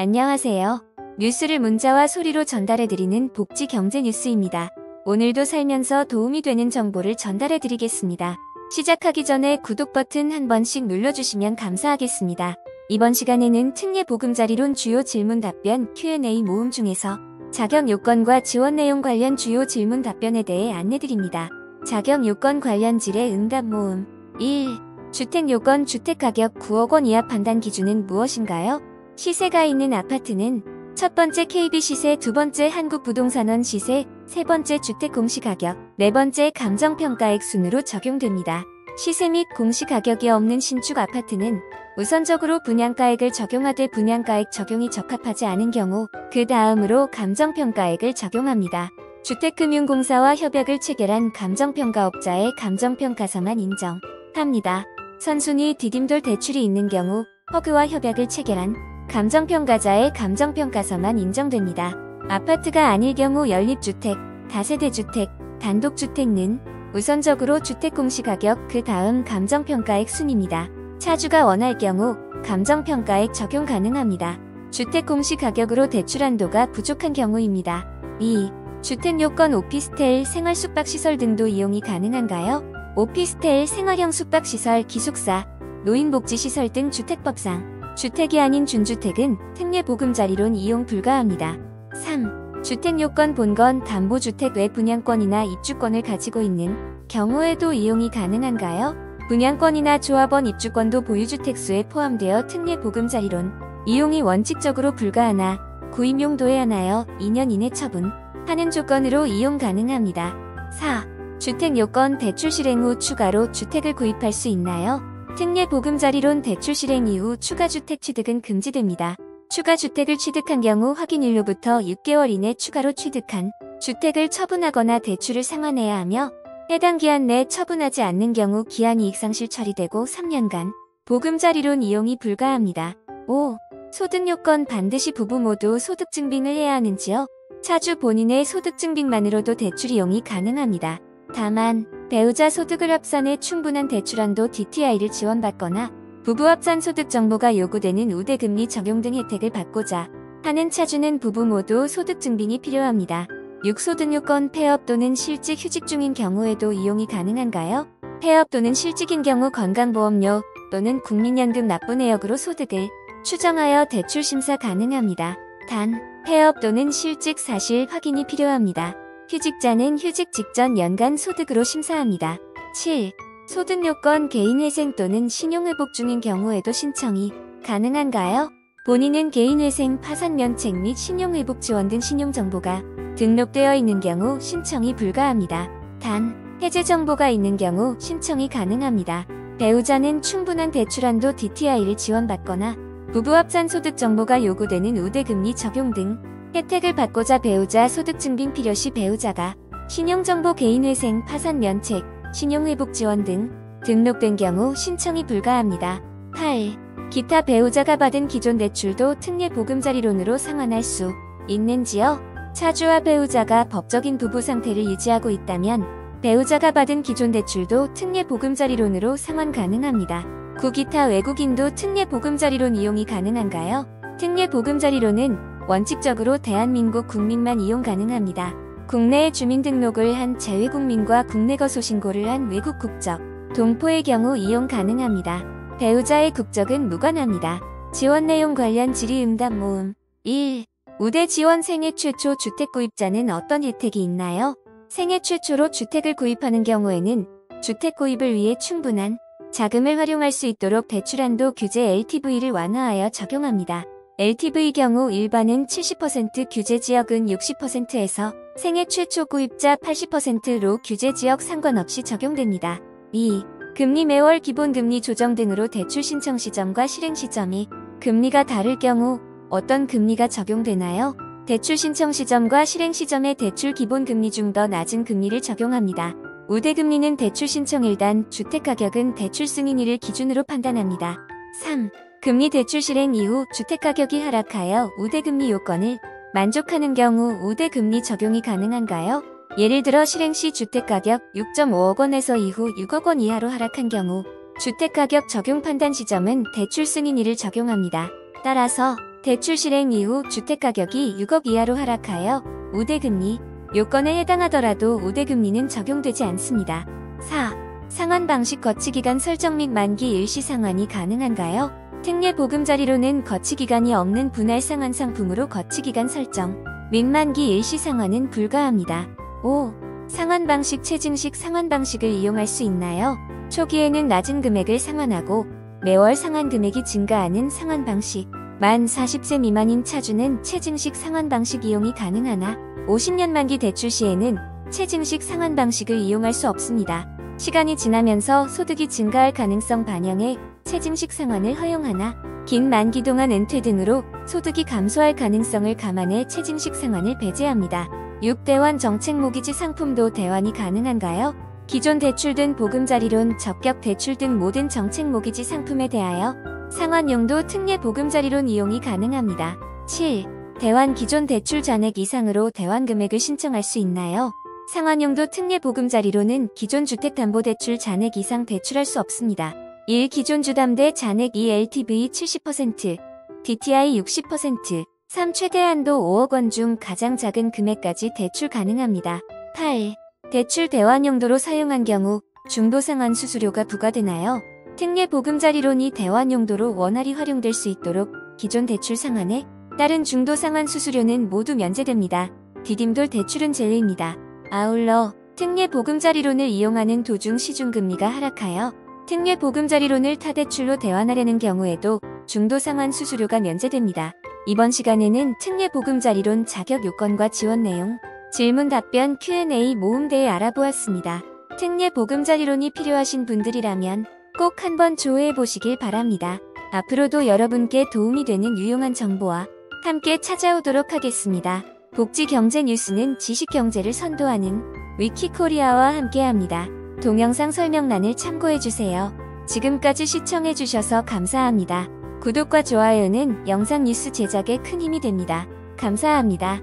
안녕하세요. 뉴스를 문자와 소리로 전달해드리는 복지 경제 뉴스입니다. 오늘도 살면서 도움이 되는 정보를 전달해드리겠습니다. 시작하기 전에 구독 버튼 한 번씩 눌러주시면 감사하겠습니다. 이번 시간에는 특례 보금자리론 주요 질문 답변 Q&A 모음 중에서 자격 요건과 지원 내용 관련 주요 질문 답변에 대해 안내드립니다. 자격 요건 관련 질의 응답 모음 1. 주택 요건 주택가격 9억 원 이하 판단 기준은 무엇인가요? 시세가 있는 아파트는 첫 번째 KB 시세, 두 번째 한국부동산원 시세, 세 번째 주택 공시가격, 네 번째 감정평가액 순으로 적용됩니다. 시세 및 공시가격이 없는 신축 아파트는 우선적으로 분양가액을 적용하되 분양가액 적용이 적합하지 않은 경우 그 다음으로 감정평가액을 적용합니다. 주택금융공사와 협약을 체결한 감정평가업자의 감정평가서만 인정합니다. 선순위 디딤돌 대출이 있는 경우 허그와 협약을 체결한 감정평가자의 감정평가서만 인정됩니다. 아파트가 아닐 경우 연립주택, 다세대주택, 단독주택은 우선적으로 주택공시가격 그 다음 감정평가액 순입니다. 차주가 원할 경우 감정평가액 적용 가능합니다. 주택공시가격으로 대출 한도가 부족한 경우입니다. 2. 주택요건 오피스텔, 생활숙박시설 등도 이용이 가능한가요? 오피스텔, 생활형 숙박시설, 기숙사, 노인복지시설 등 주택법상 주택이 아닌 준주택은 특례 보금자리론 이용 불가합니다. 3. 주택요건 본건 담보주택 외 분양권이나 입주권을 가지고 있는 경우에도 이용이 가능한가요? 분양권이나 조합원 입주권도 보유주택수에 포함되어 특례 보금자리론 이용이 원칙적으로 불가하나 구입용도에 한하여 2년 이내 처분하는 조건으로 이용 가능합니다. 4. 주택요건 대출 실행 후 추가로 주택을 구입할 수 있나요? 특례 보금자리론 대출 실행 이후 추가주택 취득은 금지됩니다. 추가주택을 취득한 경우 확인일로부터 6개월 이내 추가로 취득한 주택을 처분하거나 대출을 상환해야 하며 해당 기한 내 처분하지 않는 경우 기한이 익상실 처리되고 3년간 보금자리론 이용이 불가합니다. 5. 소득요건 반드시 부부 모두 소득증빙을 해야 하는지요? 차주 본인의 소득증빙만으로도 대출 이용이 가능합니다. 다만 배우자 소득을 합산해 충분한 대출한도 DTI를 지원받거나 부부 합산 소득 정보가 요구되는 우대금리 적용 등 혜택을 받고자 하는 차주는 부부 모두 소득증빙이 필요합니다. 6. 소득요건 폐업 또는 실직 휴직 중인 경우에도 이용이 가능한가요? 폐업 또는 실직인 경우 건강보험료 또는 국민연금 납부 내역으로 소득을 추정하여 대출 심사 가능합니다. 단, 폐업 또는 실직 사실 확인이 필요합니다. 휴직자는 휴직 직전 연간 소득으로 심사합니다. 7. 소득요건 개인회생 또는 신용회복 중인 경우에도 신청이 가능한가요? 본인은 개인회생, 파산면책 및 신용회복 지원 등 신용정보가 등록되어 있는 경우 신청이 불가합니다. 단, 해제 정보가 있는 경우 신청이 가능합니다. 배우자는 충분한 대출한도 DTI를 지원받거나 부부 합산 소득 정보가 요구되는 우대금리 적용 등 혜택을 받고자 배우자 소득증빙 필요시 배우자가 신용정보 개인회생, 파산면책, 신용회복 지원 등 등록된 경우 신청이 불가합니다. 8. 기타 배우자가 받은 기존 대출도 특례 보금자리론으로 상환할 수 있는지요? 차주와 배우자가 법적인 부부 상태를 유지하고 있다면 배우자가 받은 기존 대출도 특례 보금자리론으로 상환 가능합니다. 9. 기타 외국인도 특례 보금자리론 이용이 가능한가요? 특례 보금자리론은 원칙적으로 대한민국 국민만 이용 가능합니다. 국내에 주민등록을 한 재외국민과 국내 거소 신고를 한 외국 국적, 동포의 경우 이용 가능합니다. 배우자의 국적은 무관합니다. 지원 내용 관련 질의응답 모음 1. 우대 지원 생애 최초 주택 구입자는 어떤 혜택이 있나요? 생애 최초로 주택을 구입하는 경우에는 주택 구입을 위해 충분한 자금을 활용할 수 있도록 대출한도 규제 LTV를 완화하여 적용합니다. LTV 경우 일반은 70%, 규제지역은 60%에서 생애 최초 구입자 80%로 규제지역 상관없이 적용됩니다. 2. 금리 매월 기본금리 조정 등으로 대출 신청 시점과 실행 시점이 금리가 다를 경우 어떤 금리가 적용되나요? 대출 신청 시점과 실행 시점에 대출 기본금리 중 더 낮은 금리를 적용합니다. 우대금리는 대출 신청 일단, 주택가격은 대출 승인일을 기준으로 판단합니다. 3. 금리 대출 실행 이후 주택가격이 하락하여 우대금리 요건을 만족하는 경우 우대금리 적용이 가능한가요? 예를 들어 실행 시 주택가격 6.5억 원에서 이후 6억 원 이하로 하락한 경우 주택가격 적용 판단 시점은 대출 승인일을 적용합니다. 따라서 대출 실행 이후 주택가격이 6억 이하로 하락하여 우대금리 요건에 해당하더라도 우대금리는 적용되지 않습니다. 4. 상환 방식 거치기간 설정 및 만기 일시 상환이 가능한가요? 특례 보금자리로는 거치기간이 없는 분할 상환 상품으로 거치기간 설정 및 만기 일시 상환은 불가합니다. 5. 상환 방식 체증식 상환 방식을 이용할 수 있나요? 초기에는 낮은 금액을 상환하고 매월 상환 금액이 증가하는 상환 방식, 만 40세 미만인 차주는 체증식 상환 방식 이용이 가능하나 50년 만기 대출 시에는 체증식 상환 방식을 이용할 수 없습니다. 시간이 지나면서 소득이 증가할 가능성 반영해 체증식 상환을 허용하나 긴 만기 동안 은퇴 등으로 소득이 감소할 가능성을 감안해 체증식 상환을 배제합니다. 6. 대환 정책 모기지 상품도 대환이 가능한가요? 기존 대출 등 보금자리론, 적격 대출 등 모든 정책 모기지 상품에 대하여 상환용도 특례 보금자리론 이용이 가능합니다. 7. 대환 기존 대출 잔액 이상으로 대환 금액을 신청할 수 있나요? 상환용도 특례 보금자리론은 기존 주택담보대출 잔액 이상 대출할 수 없습니다. 1. 기존 주담대 잔액 2. LTV 70%, DTI 60%, 3. 최대 한도 5억 원 중 가장 작은 금액까지 대출 가능합니다. 8. 대출 대환 용도로 사용한 경우 중도상환 수수료가 부과되나요? 특례 보금자리론이 대환 용도로 원활히 활용될 수 있도록 기존 대출 상환에 따른 중도상환 수수료는 모두 면제됩니다. 디딤돌 대출은 제외입니다. 아울러 특례 보금자리론을 이용하는 도중 시중금리가 하락하여 특례 보금자리론을 타대출로 대환하려는 경우에도 중도상환 수수료가 면제됩니다. 이번 시간에는 특례 보금자리론 자격 요건과 지원 내용, 질문 답변 Q&A 모음대에 알아보았습니다. 특례 보금자리론이 필요하신 분들이라면 꼭 한번 조회해 보시길 바랍니다. 앞으로도 여러분께 도움이 되는 유용한 정보와 함께 찾아오도록 하겠습니다. 복지경제 뉴스는 지식경제를 선도하는 위키코리아와 함께합니다. 동영상 설명란을 참고해주세요. 지금까지 시청해주셔서 감사합니다. 구독과 좋아요는 영상 뉴스 제작에 큰 힘이 됩니다. 감사합니다.